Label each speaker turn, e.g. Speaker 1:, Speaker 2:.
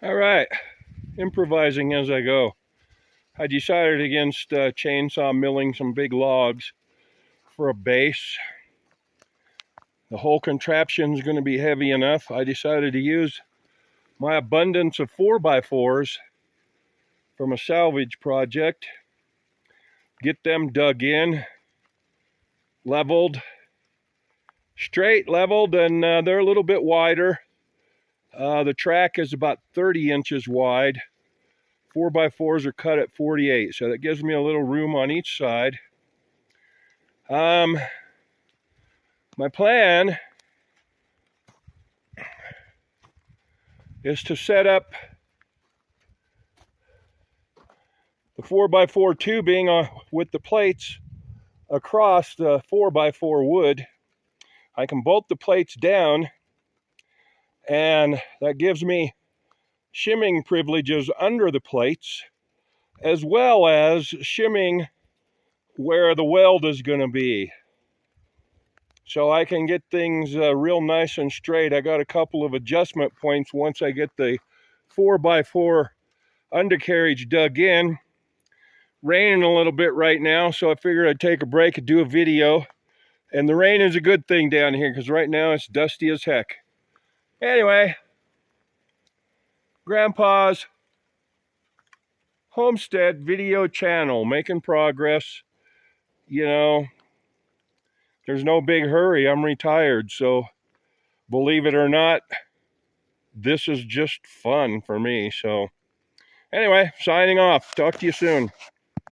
Speaker 1: All right, improvising as I go. I decided against chainsaw milling some big logs for a base. The whole contraption is going to be heavy enough. I decided to use my abundance of 4x4s from a salvage project, get them dug in, leveled, straight leveled, and they're a little bit wider. The track is about 30 inches wide. 4x4s are cut at 48, so that gives me a little room on each side. My plan is to set up the 4x4 tubing with the plates across the 4x4 wood. I can bolt the plates down, and that gives me shimming privileges under the plates, as well as shimming where the weld is going to be. So I can get things real nice and straight. I got a couple of adjustment points once I get the 4x4 undercarriage dug in. Raining a little bit right now, so I figured I'd take a break and do a video. And the rain is a good thing down here, because right now it's dusty as heck. Anyway, Grandpa's homestead video channel, making progress. You know, there's no big hurry. I'm retired, so believe it or not, this is just fun for me. So anyway, signing off. Talk to you soon.